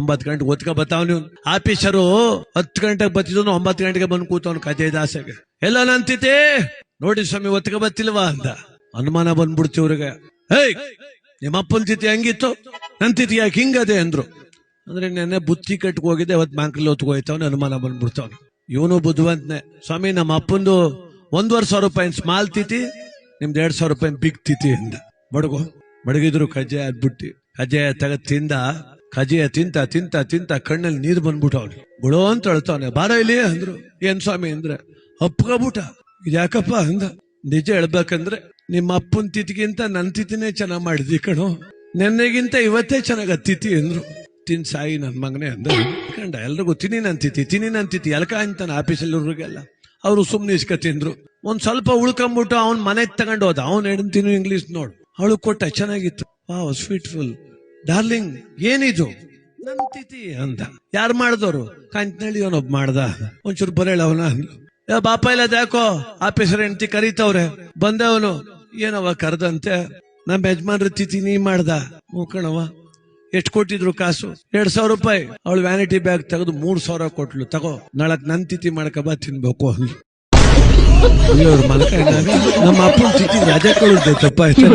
9 ಗಂಟೆಗೆ ಒತ್ಕ ಬತ್ತಾವ್ ಆಫೀಸರು 10 ಗಂಟೆಗೆ ಬತ್ತಿದ್ರು 9 ಗಂಟೆಗೆ ಬಂದು ಕೂತವನು ಕಜೆ ದಾಸೆಗೆ. ಎಲ್ಲ ನಂತಿತೆ ನೋಡಿ ಸ್ವಾಮಿ ಒತ್ಕ ಬತ್ತಿಲ್ವಾ ಅಂತ ಅನುಮಾನ ಬಂದ್ಬಿಡ್ತಿ ಇವ್ರಿಗೆ. ಹೇಯ್ ನಿಮ್ಮ ಅಪ್ಪನ ತಿಥಿ ಹೆಂಗಿತ್ತು, ನನ್ ತಿಥಿ ಯಾಕೆ ಹಿಂಗದೆ ಅಂದ್ರು. ಅಂದ್ರೆ ನೆನ್ನೆ ಬುತ್ತಿ ಕಟ್ಗೆ ಹೋಗಿದ್ದೆ, ಅವತ್ ಬ್ಯಾಂಕಲ್ಲಿ ಹೊತ್ಕೋಯ್ತವನು, ಅನುಮಾನ ಬಂದ್ಬಿಡ್ತಾವನು. ಇವನು ಬುದ್ಧಿವಂತನೆ. ಸ್ವಾಮಿ ನಮ್ಮ ಅಪ್ಪಂದು 1,500 ರೂಪಾಯಿ ಸ್ಮಾಲ್ ತಿಥಿ, ನಿಮ್ದು 2,000 ರೂಪಾಯಿ ಬಿಗ್ ತಿಥಿ ಅಂದ. ಬಡಗಿದ್ರು ಕಜ್ಜಾಯ ಅದ್ಬಿಟ್ಟಿ. ಕಜ್ಜಾಯ ತಗದ್ ತಿಂದ. ಕಜ್ಜಾಯ ತಿಂತ ತಿಂತ ತಿಂತ ಕಣ್ಣಲ್ಲಿ ನೀರು ಬಂದ್ಬಿಟ್ಟು ಅವ್ನು ಗುಳೋ ಅಂತ ಅಳ್ತಾವನೆ. ಬಾರ ಇಲ್ಲಿ ಅಂದ್ರು. ಏನ್ ಸ್ವಾಮಿ ಅಂದ್ರೆ ಅಪ್ಪಗಬಿಟ. ಇದ್ಯಾಕಪ್ಪ ಅಂದ. ನಿಜ ಹೇಳ್ಬೇಕಂದ್ರೆ ನಿಮ್ಮ ಅಪ್ಪನ ತಿಥಿಗಿಂತ ನನ್ ತಿಥಿನೇ ಚೆನ್ನಾಗ್ ಮಾಡಿದ್ವಿ ಕಣೋ, ನೆನ್ನೆಗಿಂತ ಇವತ್ತೇ ಚೆನ್ನಾಗ ತಿಥಿ ಅಂದ್ರು. ತಿನ್ ಸಾಯಿ ನನ್ ಮಗನೇ ಅಂದ. ಕಂಡ ಎಲ್ರಿಗೂ ತಿನಿ ನನ್ ತಿಥಿ ಎಲ್ಕ ಅಂತಾನೆ ಆಫೀಸಲ್ಲಿವ್ರಿಗೆಲ್ಲ. ಅವ್ರು ಸುಮ್ನೆ ಇಸ್ಕ ತಿಂದ್ರು. ಒಂದ್ ಸ್ವಲ್ಪ ಉಳ್ಕೊಂಬಿಟ್ಟು ಅವ್ನ್ ಮನೆಗ್ ತಗೊಂಡ್ ಹೋದ. ಅವ್ನ್ ಹೇಳ್ತೀನಿ ಇಂಗ್ಲಿಷ್ ನೋಡ್. ಅವಳು ಕೊಟ್ಟ, ಚೆನ್ನಾಗಿತ್ತು. ವಾವ್ ಸ್ವೀಟ್ಫುಲ್ ಡಾರ್ಲಿಂಗ್, ಏನಿದು? ನನ್ ತಿಥಿ ಅಂದ. ಯಾರು ಮಾಡ್ದವ್ರು? ಕಂಟ್ನಳ್ಳಿ ಅವನೊಬ್ಬ ಮಾಡ್ದ. ಒಂಚೂರು ಬರೇಳ ಅವನ ಅಂದ್ರು. ಬಾಪ ಇಲ್ಲ ಯಾಕೋ ಆಫೀಸರ್ ಹೆಂಡತಿ ಕರೀತವ್ರೆ. ಬಂದವನು. ಏನವ ಕರ್ದಂತೆ? ನಮ್ಮ ಯಜಮಾನ್ರ ತಿಥಿ ನೀ ಮಾಡ್ದ? ಕಣವ. ಎಷ್ಟು ಕೊಟ್ಟಿದ್ರು ಕಾಸು? 2,000 ರೂಪಾಯಿ. ಅವಳು ವ್ಯಾನಿಟಿ ಬ್ಯಾಗ್ ತೆಗೆದು 3,000 ಕೊಟ್ಲು. ತಗೋ, ನಾಳಕ್ ನನ್ ತಿಥಿ ಮಾಡ್ಕಬಾ, ತಿನ್ಬೇಕು ಅಂದ್ರು. ಮಲಕ ನಮ್ಮ ಅಪ್ಪನ ತಿಥಿ ರಜೆ ಕೊಡುತ್ತೆ ತಪ್ಪಾಯ್ತು.